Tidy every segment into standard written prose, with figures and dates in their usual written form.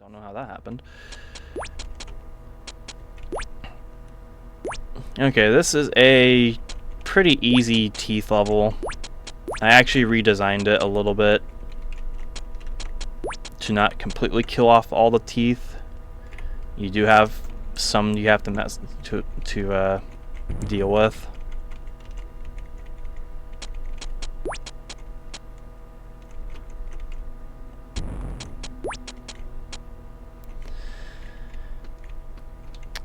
Don't know how that happened. Okay, this is a pretty easy teeth level. I actually redesigned it a little bit to not completely kill off all the teeth. You do have some you have to deal with.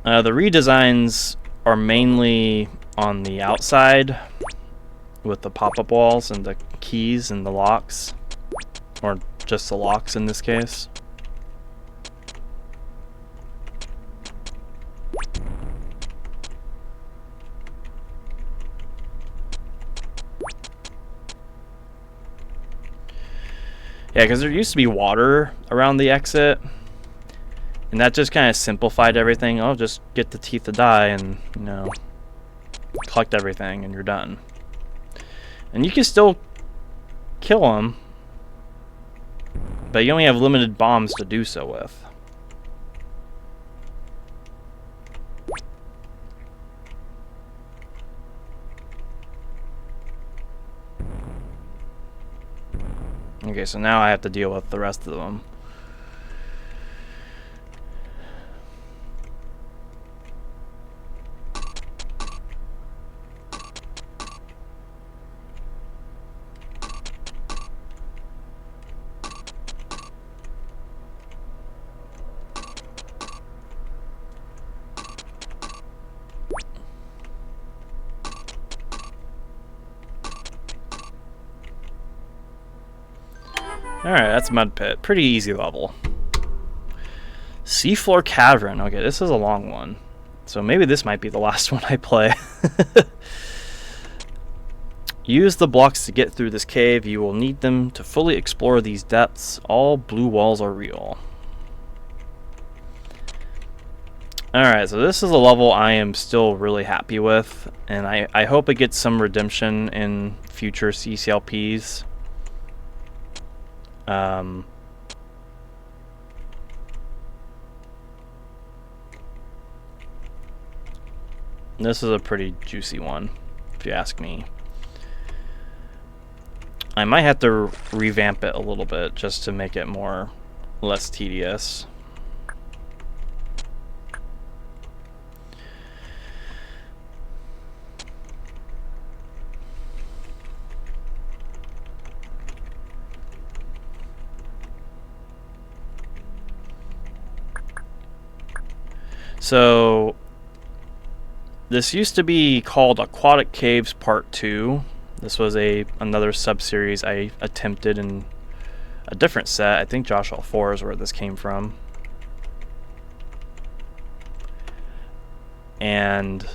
The redesigns are mainly on the outside with the pop-up walls and the keys and the locks, or just the locks in this case. Yeah, because there used to be water around the exit, and that just kind of simplified everything. Oh, just get the teeth to die and, you know, collect everything and you're done. And you can still kill them, but you only have limited bombs to do so with. Okay, so now I have to deal with the rest of them. Alright, that's Mud Pit. Pretty easy level. Seafloor Cavern. Okay, this is a long one. So maybe this might be the last one I play. Use the blocks to get through this cave. You will need them to fully explore these depths. All blue walls are real. Alright, so this is a level I am still really happy with. And I hope it gets some redemption in future CCLPs. This is a pretty juicy one, if you ask me. I might have to revamp it a little bit just to make it less tedious. So this used to be called Aquatic Caves Part 2. This was another sub-series I attempted in a different set. I think Joshie.dat 4 is where this came from. And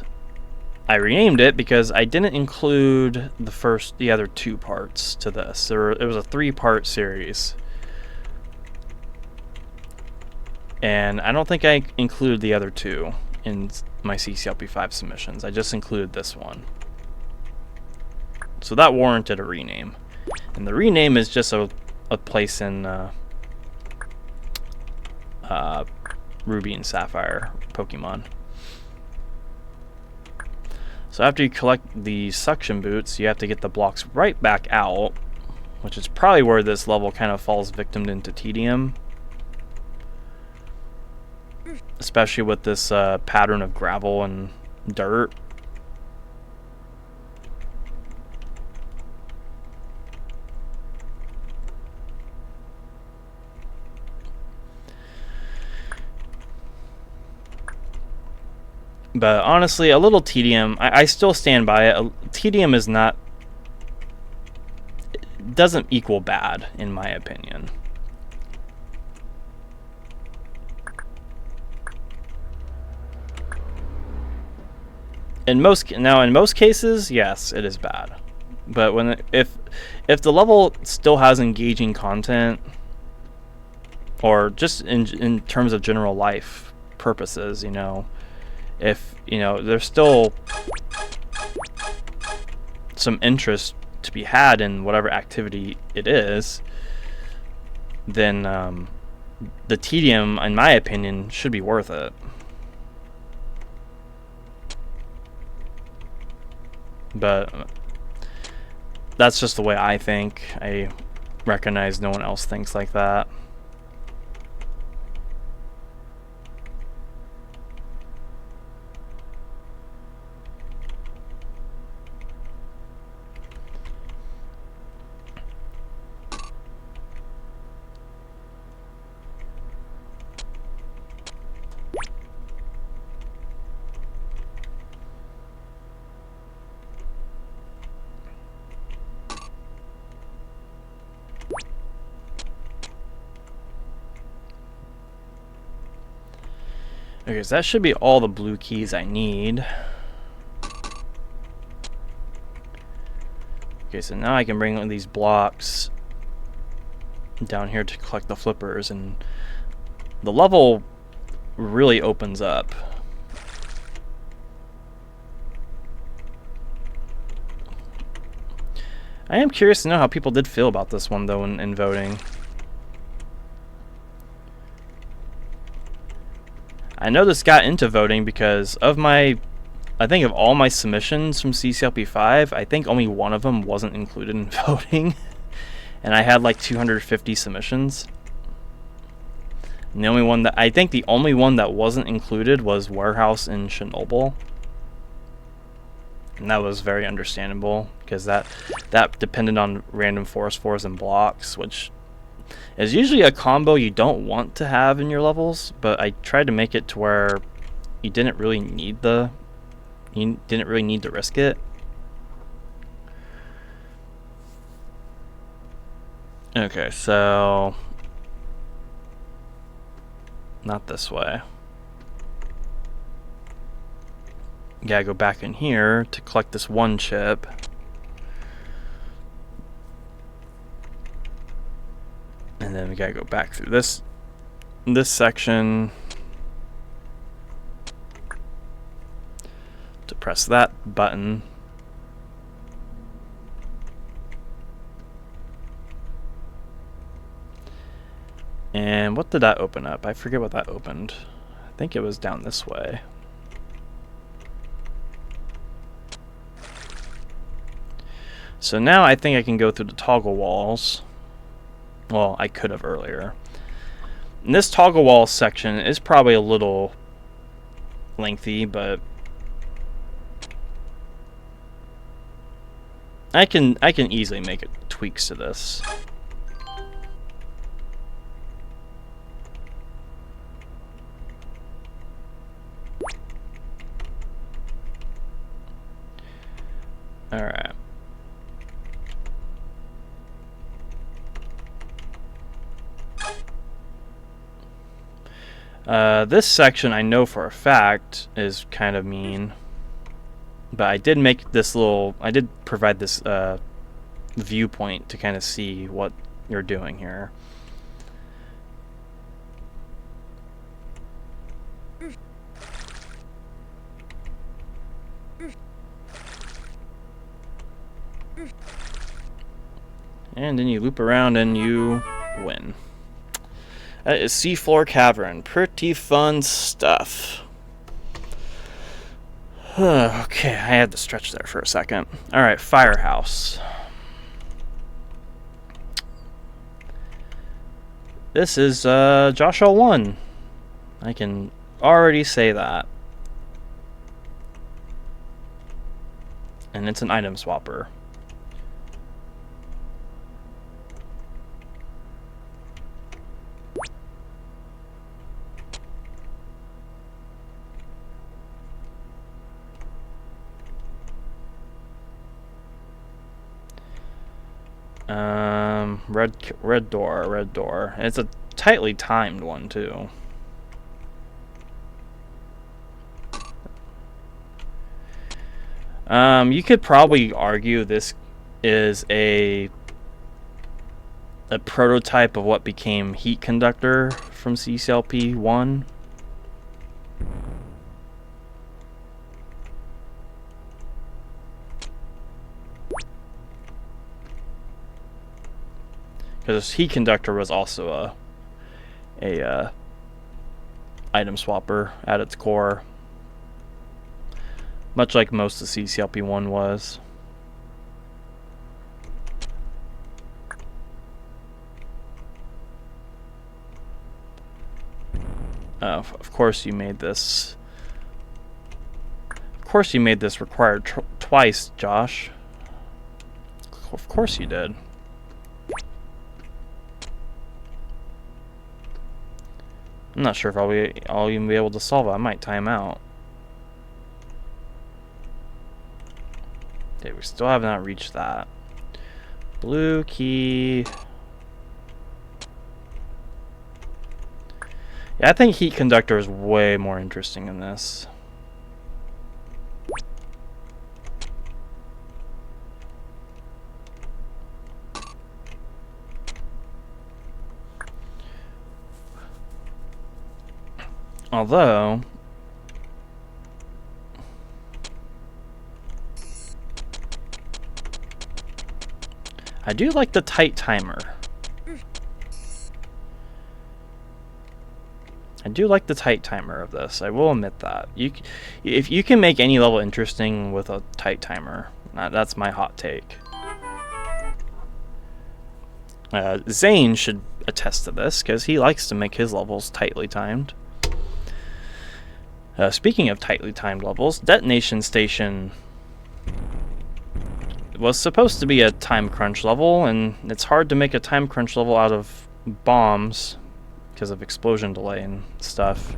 I renamed it because I didn't include the other two parts to this. It was a 3-part series. And I don't think I included the other 2 in my CCLP 5 submissions. I just included this one. So that warranted a rename. And the rename is just a place in Ruby and Sapphire Pokemon. So after you collect the suction boots, you have to get the blocks right back out, which is probably where this level kind of falls victim into tedium. Especially with this pattern of gravel and dirt. But honestly, a little tedium, I still stand by it. Tedium is not, it doesn't equal bad, in my opinion. In most cases, yes, it is bad. But if the level still has engaging content, or just in terms of general life purposes, you know, if there's still some interest to be had in whatever activity it is, then the tedium, in my opinion, should be worth it. But that's just the way I think. I recognize no one else thinks like that. Okay, so that should be all the blue keys I need. Okay, so now I can bring these blocks down here to collect the flippers, and the level really opens up. I am curious to know how people did feel about this one, though, in voting. I know this got into voting because of I think of all my submissions from CCLP 5, I think only one of them wasn't included in voting. And I had like 250 submissions. And the only one that, I think the only one that wasn't included was Warehouse in Chernobyl. And that was very understandable, because that depended on random force fours and blocks, which is usually a combo you don't want to have in your levels, but I tried to make it to where you didn't really need to risk it. Okay, so not this way. You gotta go back in here to collect this one chip. And then we gotta go back through this section to press that button. And what did that open up? I forget what that opened. I think it was down this way. So now I think I can go through the toggle walls. Well, I could have earlier. And this toggle wall section is probably a little lengthy, but I can easily make tweaks to this. All right. This section I know for a fact is kind of mean, but I did make this I did provide this viewpoint to kind of see what you're doing here. And then you loop around and you win. That is Seafloor Cavern. Pretty fun stuff. Okay, I had to stretch there for a second. Alright, Firehouse. This is Joshua 1. I can already say that. And it's an item swapper. Red door. And it's a tightly timed one too. You could probably argue this is a prototype of what became Heat Conductor from CCLP 1. Because Heat Conductor was also a item swapper at its core, much like most of CCLP1 was. Of course you made this. Of course you made this required twice, Josh. Of course you did. I'm not sure if I'll even be able to solve it. I might time out. Okay, we still have not reached that. Blue key. Yeah, I think heat conductor is way more interesting in this. Although, I do like the tight timer. I do like the tight timer of this. I will admit that. If you can make any level interesting with a tight timer, that's my hot take. Zane should attest to this because he likes to make his levels tightly timed. Speaking of tightly timed levels, Detonation Station was supposed to be a time crunch level, and it's hard to make a time crunch level out of bombs because of explosion delay and stuff.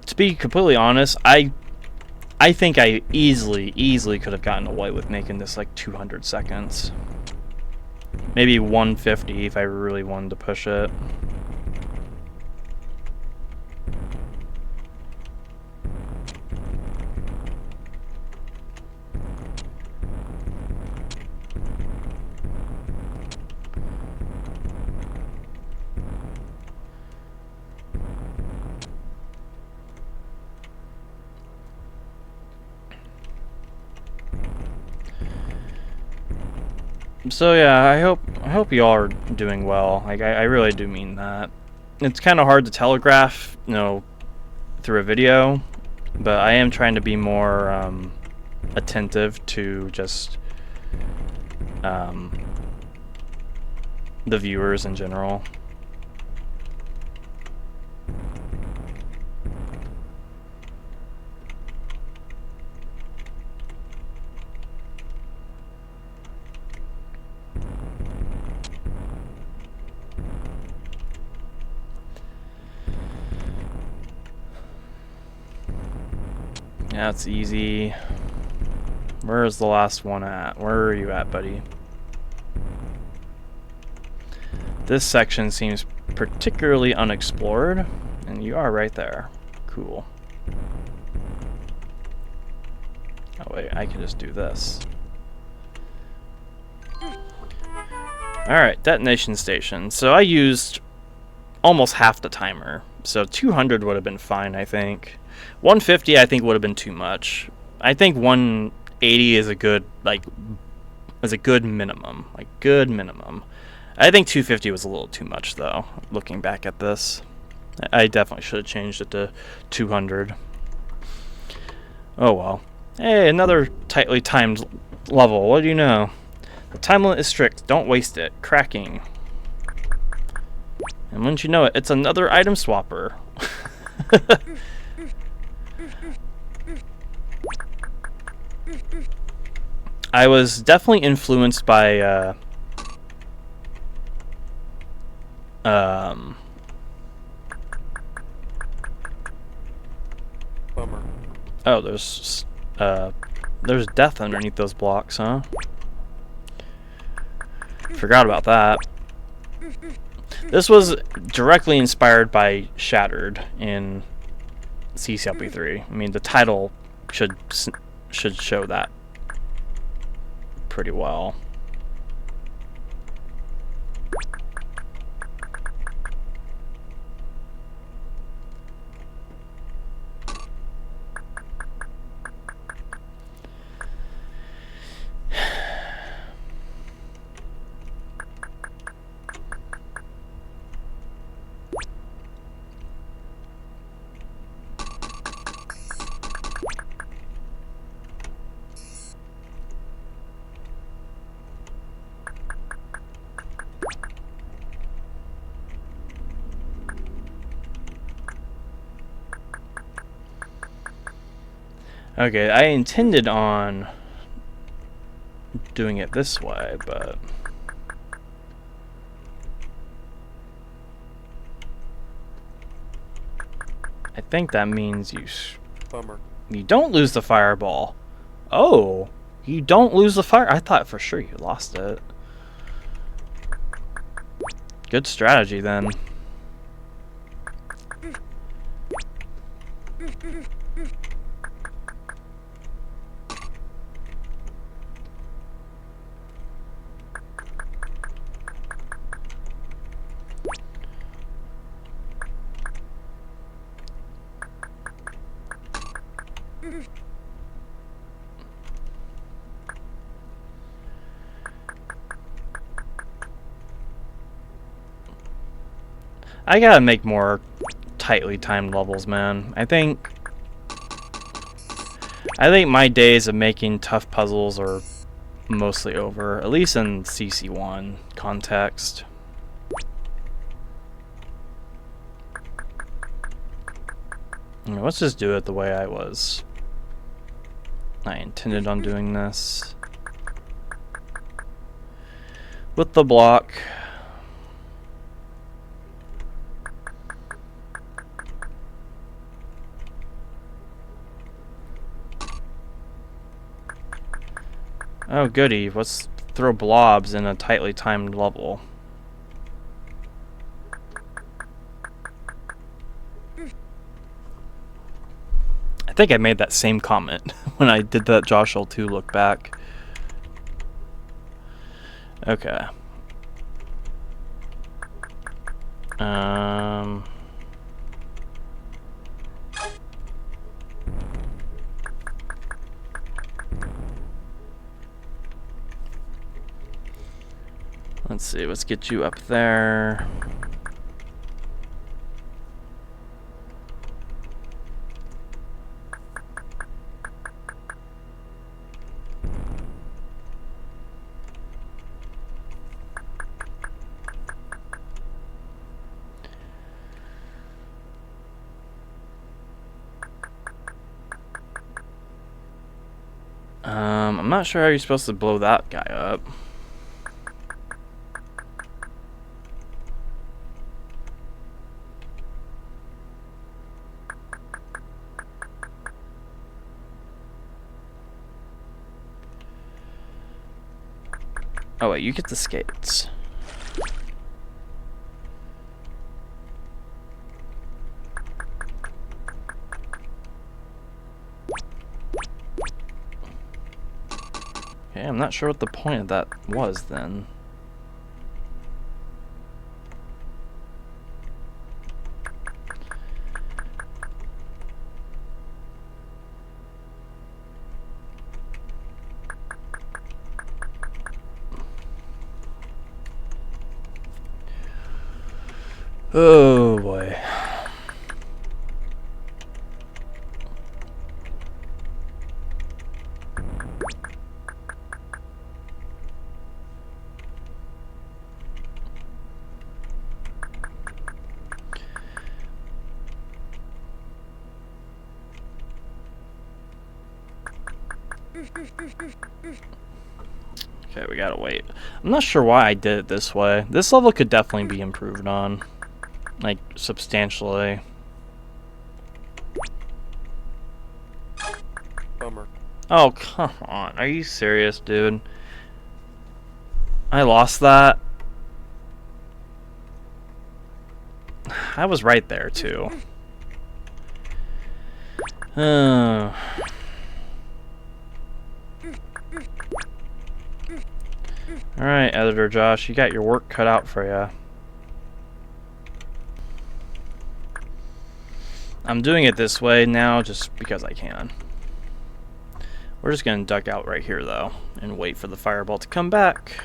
To be completely honest, I think I easily could have gotten away with making this like 200 seconds. Maybe 150 if I really wanted to push it. So yeah, I hope y'all are doing well. Like I really do mean that. It's kind of hard to telegraph, you know, through a video, but I am trying to be more attentive to just the viewers in general. Yeah, it's easy. Where is the last one at? Where are you at, buddy? This section seems particularly unexplored, and you are right there. Cool. Oh wait, I can just do this. Alright, detonation station. So I used almost half the timer. So 200 would have been fine, I think. 150 I think would have been too much. I think 180 is a good minimum. Like good minimum. I think 250 was a little too much though, looking back at this. I definitely should have changed it to 200. Oh well. Hey, another tightly timed level. What do you know? The time limit is strict. Don't waste it. Cracking. And wouldn't you know it, it's another item swapper. I was definitely influenced by Bummer. Oh, there's death underneath those blocks, huh? Forgot about that. This was directly inspired by Shattered in CCLP3. I mean, the title should should show that pretty well. Okay, I intended on doing it this way, but I think that means you don't lose the fireball. Oh, you don't lose the fire. I thought for sure you lost it. Good strategy then. I gotta make more tightly timed levels, man. I think my days of making tough puzzles are mostly over, at least in CC1 context. Let's just do it the way I intended on doing this. With the block. Oh goody, let's throw blobs in a tightly timed level. I think I made that same comment when I did that Joshie.dat look back. Okay. Let's see, let's get you up there. I'm not sure how you're supposed to blow that guy up. Oh wait, you get the skates. Okay, I'm not sure what the point of that was then. Oh boy. Okay, we gotta wait. I'm not sure why I did it this way. This level could definitely be improved on. Like, substantially. Bummer. Oh, come on. Are you serious, dude? I lost that. I was right there, too. Alright, Editor Josh, you got your work cut out for you. I'm doing it this way now just because I can. We're just going to duck out right here, though, and wait for the fireball to come back.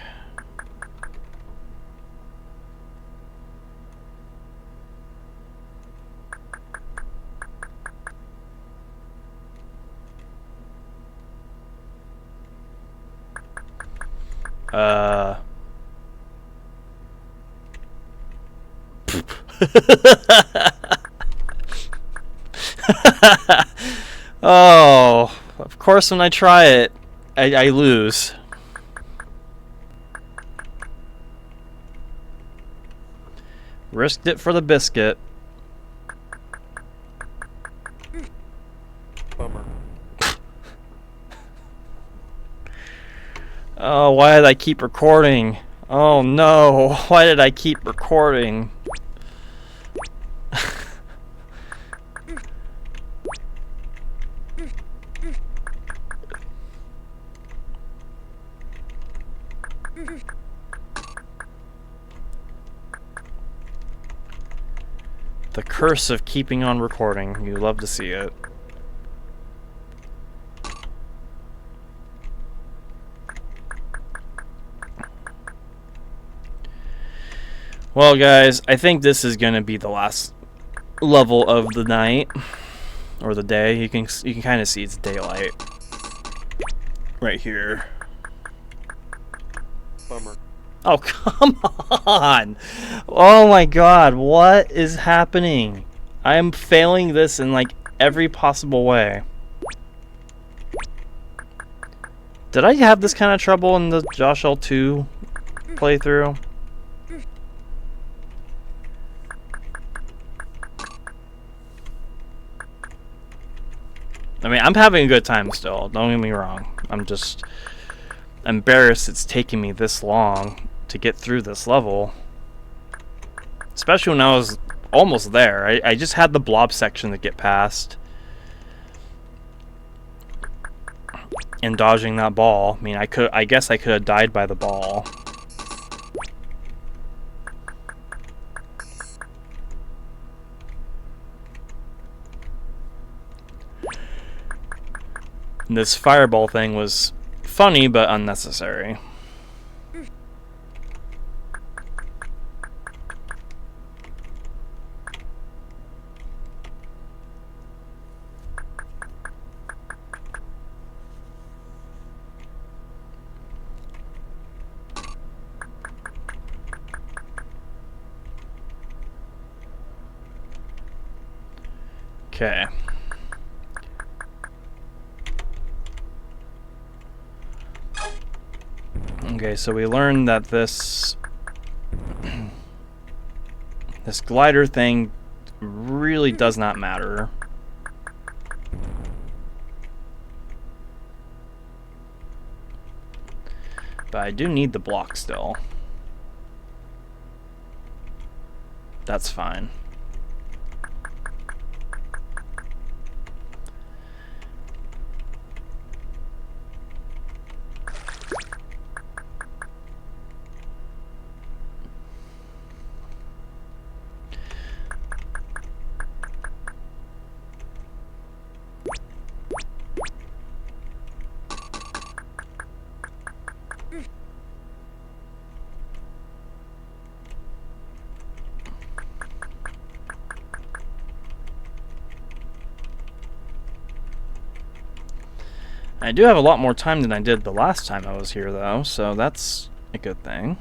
Oh, of course when I try it, I lose. Risked it for the biscuit. Bummer. Oh, why did I keep recording? Oh no, why did I keep recording? The curse of keeping on recording. You love to see it. Well, guys, I think this is gonna be the last level of the night or the day. You can kind of see it's daylight right here. Bummer. Oh, come on! Oh my god, what is happening? I am failing this in like every possible way. Did I have this kind of trouble in the Joshie.dat 2 playthrough? I mean, I'm having a good time still, don't get me wrong. I'm just embarrassed it's taking me this long to get through this level. Especially when I was almost there. I just had the blob section to get past. And dodging that ball. I mean, I guess I could have died by the ball. And this fireball thing was funny but unnecessary. Okay. Okay, so we learned that this glider thing really does not matter. But I do need the block still. That's fine. I do have a lot more time than I did the last time I was here, though, so that's a good thing.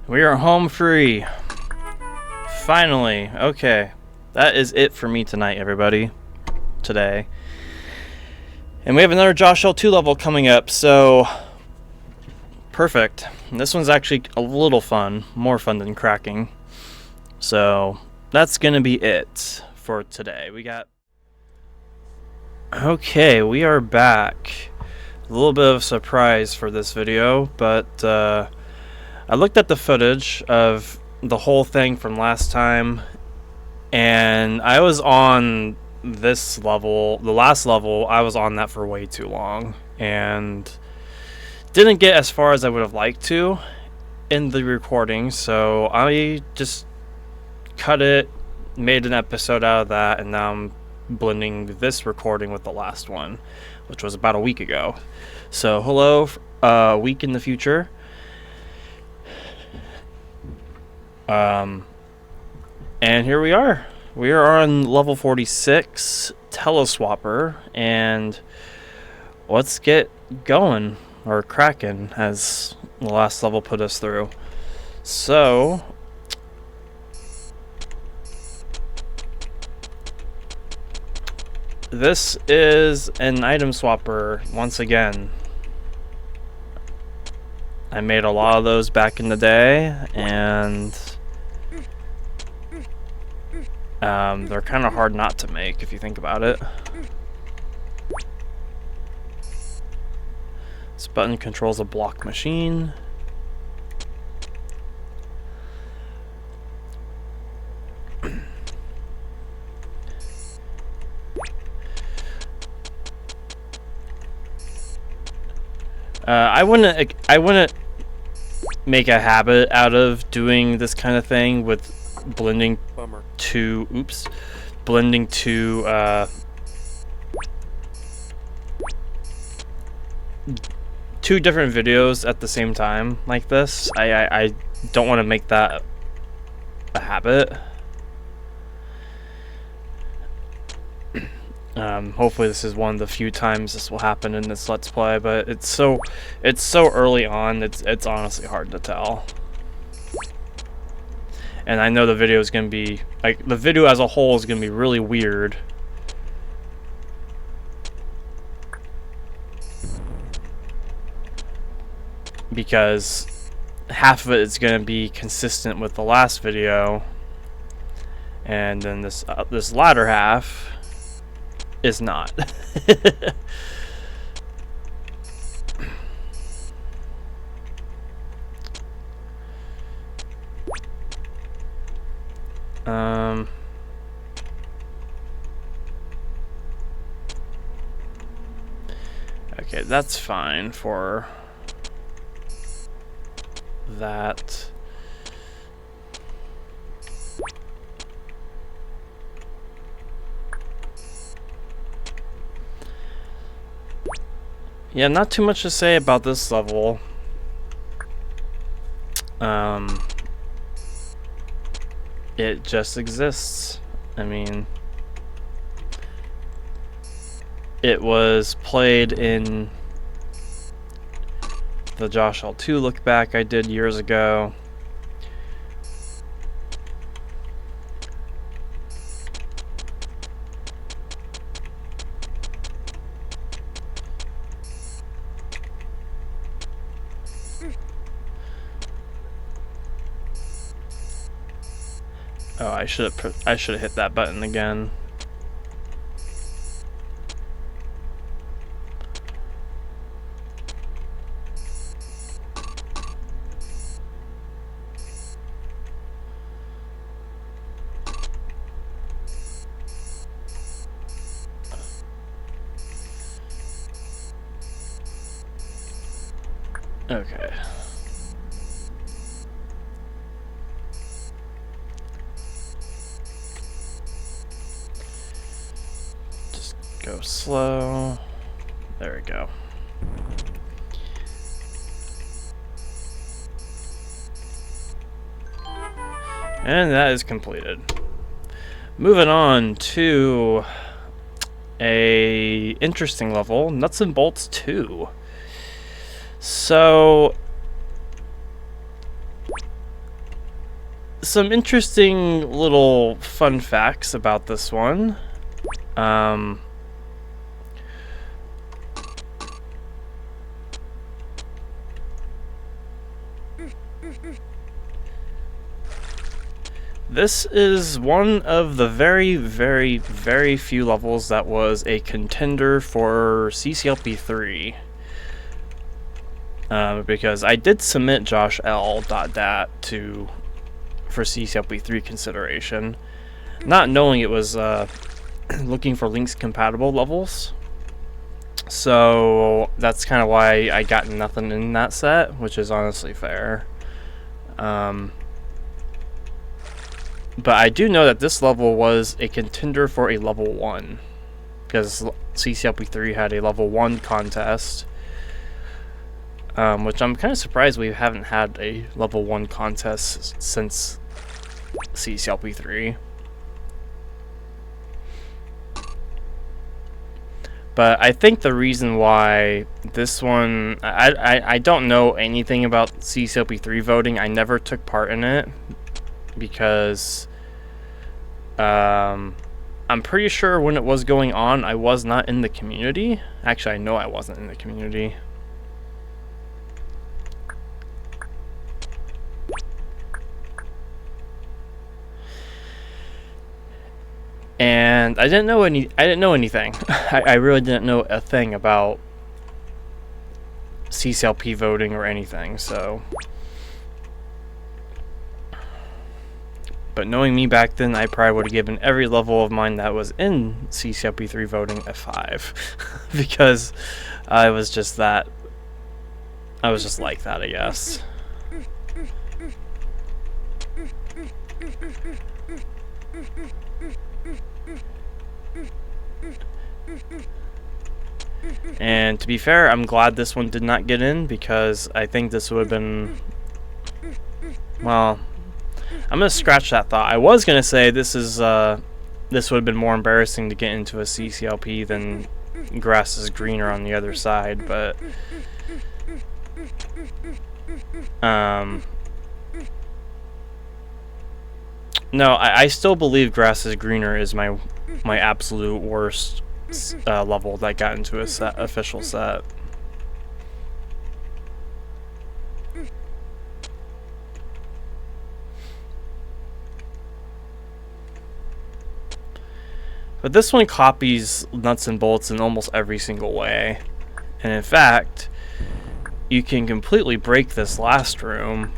We are home free. Finally. Okay. that is it for me tonight, everybody. Today. And we have another Joshie.dat 2 level coming up, so perfect. And this one's actually a little fun, more fun than cracking. So that's gonna be it for today. Okay, we are back. A little bit of a surprise for this video, but I looked at the footage of the whole thing from last time, and I was on this level, the last level, I was on that for way too long, and didn't get as far as I would have liked to in the recording, so I just cut it, made an episode out of that, and now I'm blending this recording with the last one, which was about a week ago. So hello, a week in the future. And here we are. We are on level 46, Teleswapper, and let's get going, or cracking, as the last level put us through. So, this is an item swapper once again. I made a lot of those back in the day, and they're kind of hard not to make if you think about it. This button controls a block machine. I wouldn't make a habit out of doing this kind of thing with blending two two different videos at the same time like this. I don't want to make that a habit. Hopefully this is one of the few times this will happen in this Let's Play, but it's so early on, it's honestly hard to tell. And I know the video is going to be, like, the video as a whole is going to be really weird. Because half of it is going to be consistent with the last video, and then this latter half is not. Okay, that's fine for that. Yeah, not too much to say about this level. It just exists. I mean, it was played in the Joshie.dat 2 look back I did years ago. Oh, I should have hit that button again. Okay. Just go slow. There we go. And that is completed. Moving on to a interesting level, Nuts and Bolts 2. So some interesting little fun facts about this one. This is one of the very, very, very few levels that was a contender for CCLP 3. Because I did submit Joshie.dat for CCLP 3 consideration, not knowing it was looking for links compatible levels. So that's kind of why I got nothing in that set, which is honestly fair. But I do know that this level was a contender for a level 1, because CCLP 3 had a level 1 contest, which I'm kind of surprised we haven't had a level 1 contest since CCLP 3. But I think the reason why this one, I don't know anything about CCLP 3 voting. I never took part in it, because I'm pretty sure when it was going on, I was not in the community. Actually, I know I wasn't in the community. And I didn't know anything. I really didn't know a thing about CCLP voting or anything, so. But knowing me back then, I probably would have given every level of mine that was in CCLP 3 voting a 5. Because I was just like that, I guess. And to be fair, I'm glad this one did not get in, because I think this would have been, well, I'm gonna scratch that thought. I was gonna say this would have been more embarrassing to get into a CCLP than Grass is Greener on the other side, but no, I still believe Grass is Greener is my absolute worst level that got into a official set. But this one copies nuts and bolts in almost every single way. And in fact, you can completely break this last room.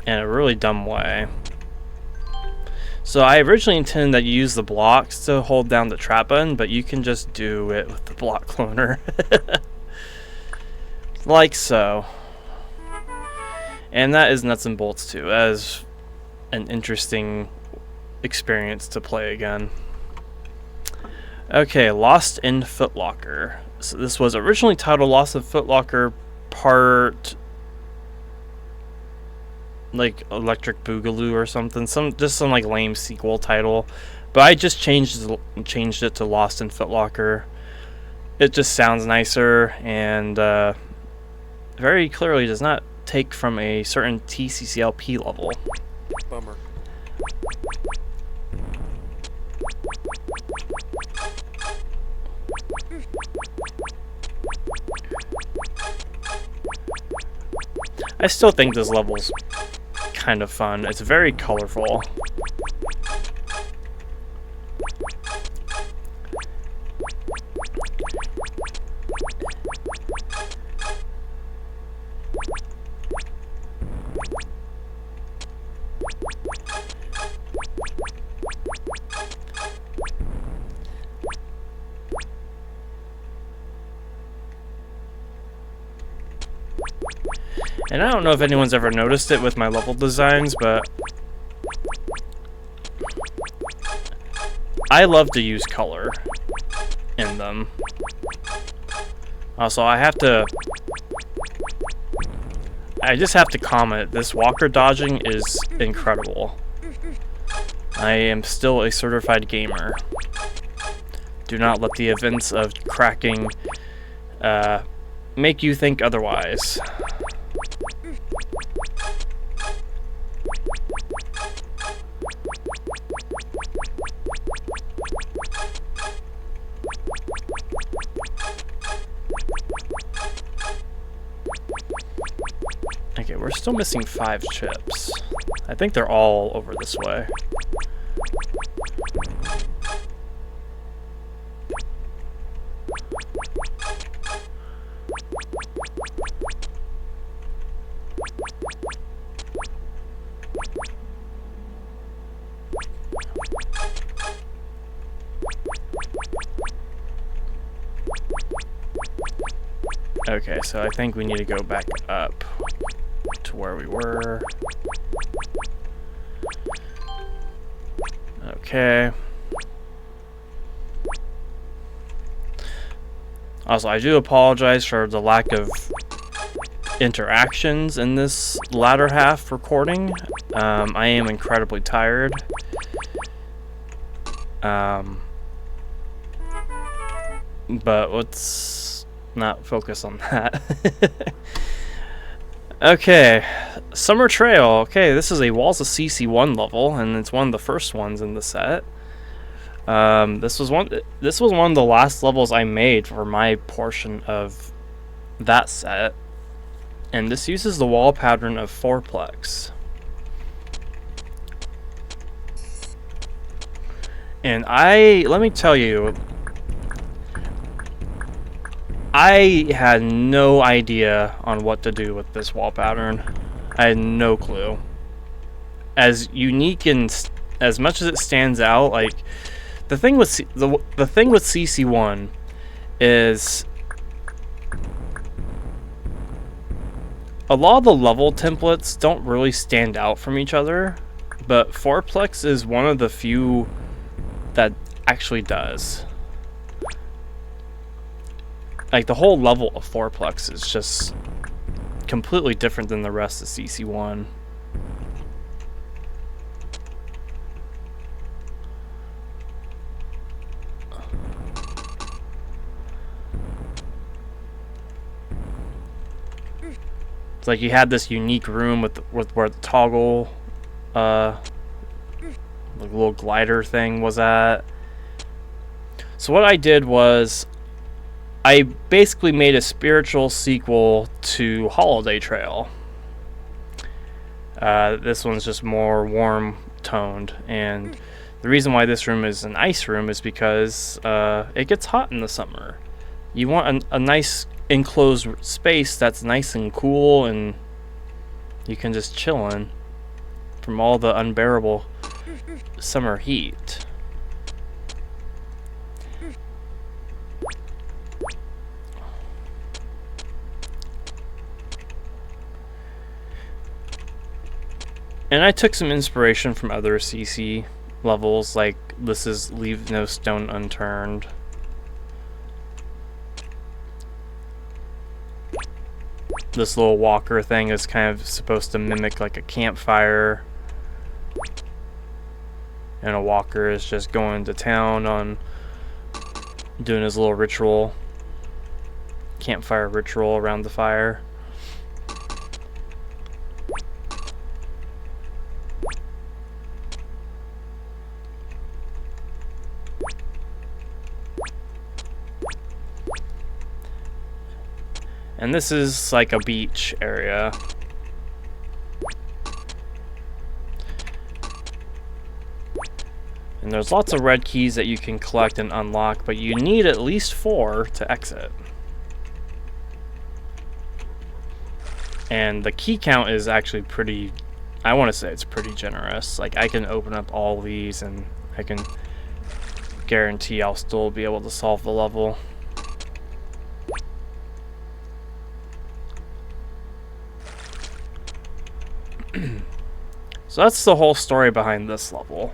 In a really dumb way. So I originally intended that you use the blocks to hold down the trap button, but you can just do it with the block cloner. Like so. And that is nuts and bolts too, as an interesting experience to play again. Okay, Lost in Footlocker. So this was originally titled Lost in Footlocker Part like Electric Boogaloo or something, just some like lame sequel title, but I just changed it to Lost in Footlocker. It just sounds nicer, and very clearly does not take from a certain TCCLP level. Bummer. I still think this level's kind of fun. It's very colorful. And I don't know if anyone's ever noticed it with my level designs, but I love to use color in them. Also, I just have to comment, this walker dodging is incredible. I am still a certified gamer. Do not let the events of cracking make you think otherwise. Okay, we're still missing 5 chips. I think they're all over this way. Okay, so I think we need to go back up to where we were. Okay. Also, I do apologize for the lack of interactions in this latter half recording. I am incredibly tired. But let's not focus on that. Okay, Summer Trail. Okay, this is a Walls of CC1 level, and it's one of the first ones in the set. This was one of the last levels I made for my portion of that set, and this uses the wall pattern of 4-plex. And let me tell you, I had no idea on what to do with this wall pattern. I had no clue. As unique and as much as it stands out, like the thing with the thing with CC1 is a lot of the level templates don't really stand out from each other, but 4-plex is one of the few that actually does. Like, the whole level of 4-plex is just completely different than the rest of CC1. It's like you had this unique room with where the toggle, the little glider thing was at. So what I did was, I basically made a spiritual sequel to Holiday Trail. This one's just more warm toned, and the reason why this room is an ice room is because it gets hot in the summer. You want a nice enclosed space that's nice and cool, and you can just chill in from all the unbearable summer heat. And I took some inspiration from other CC levels, like this is Leave No Stone Unturned. This little walker thing is kind of supposed to mimic like a campfire. And a walker is just going to town on doing his little ritual, campfire ritual around the fire. And this is like a beach area. And there's lots of red keys that you can collect and unlock, but you need at least 4 to exit. And the key count is actually pretty, I want to say it's pretty generous. Like, I can open up all these and I can guarantee I'll still be able to solve the level. So that's the whole story behind this level.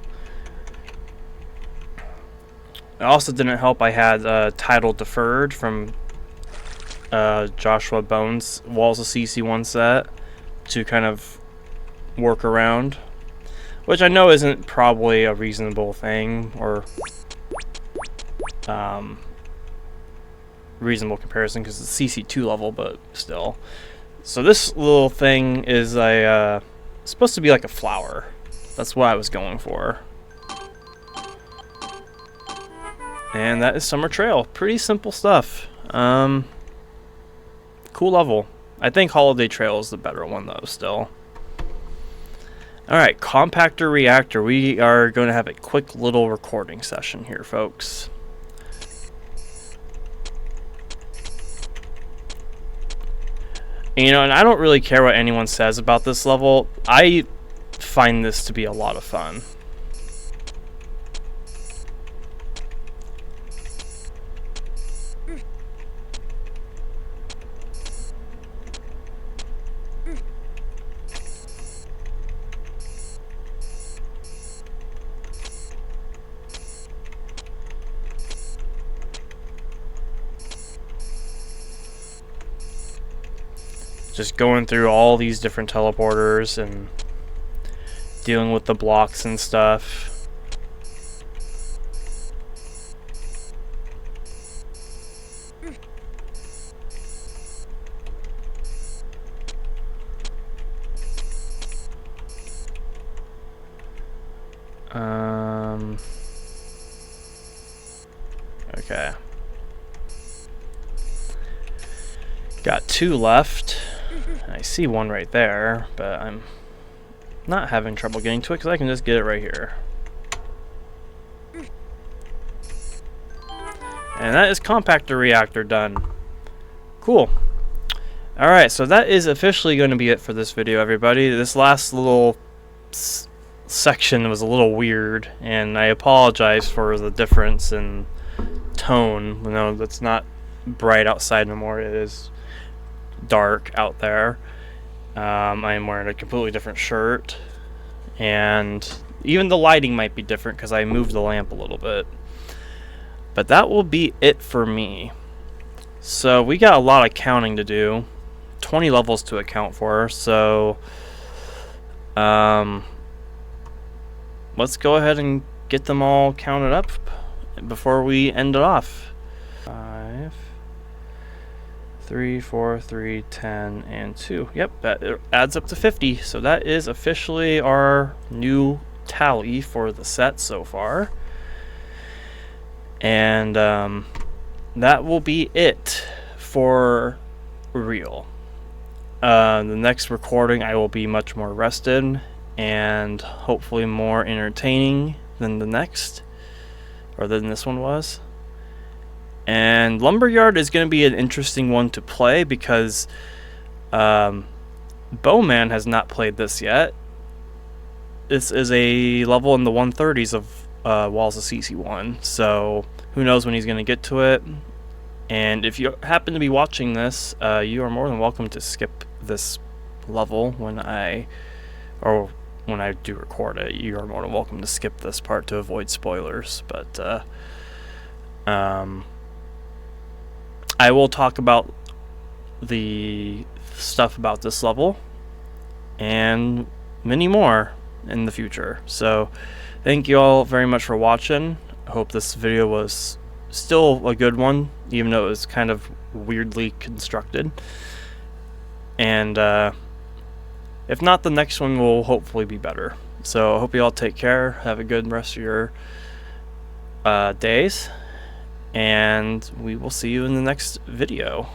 It also didn't help I had title deferred from Joshua Bones' Walls of CC1 set to kind of work around, which I know isn't probably a reasonable thing, or reasonable comparison because it's CC2 level, but still. So this little thing is supposed to be like a flower. That's what I was going for. And that is Summer Trail. Pretty simple stuff. Cool level. I think Holiday Trail is the better one though still. Alright, Compactor Reactor. We are going to have a quick little recording session here, folks. You know, and I don't really care what anyone says about this level. I find this to be a lot of fun. Just going through all these different teleporters and dealing with the blocks and stuff. Okay. Got 2 left. I see one right there, but I'm not having trouble getting to it because I can just get it right here. And that is Compactor Reactor done. Cool. Alright, so that is officially going to be it for this video, everybody. This last little section was a little weird, and I apologize for the difference in tone. You know, it's not bright outside anymore. It is dark out there. I am wearing a completely different shirt, and even the lighting might be different because I moved the lamp a little bit. But that will be it for me. So we got a lot of counting to do, 20 levels to account for, so let's go ahead and get them all counted up before we end it off. 5, 3, 4, 3, 10, and 2. Yep, that adds up to 50. So that is officially our new tally for the set so far. And that will be it for real. The next recording I will be much more rested and hopefully more entertaining than the next, or than this one was. And Lumberyard is going to be an interesting one to play because Bowman has not played this yet. This is a level in the 130s of Walls of CC1, so who knows when he's going to get to it. And if you happen to be watching this, you are more than welcome to skip this level when I do record it. You are more than welcome to skip this part to avoid spoilers, but I will talk about the stuff about this level and many more in the future. So thank you all very much for watching. I hope this video was still a good one, even though it was kind of weirdly constructed. And if not, the next one will hopefully be better. So I hope you all take care. Have a good rest of your days. And we will see you in the next video.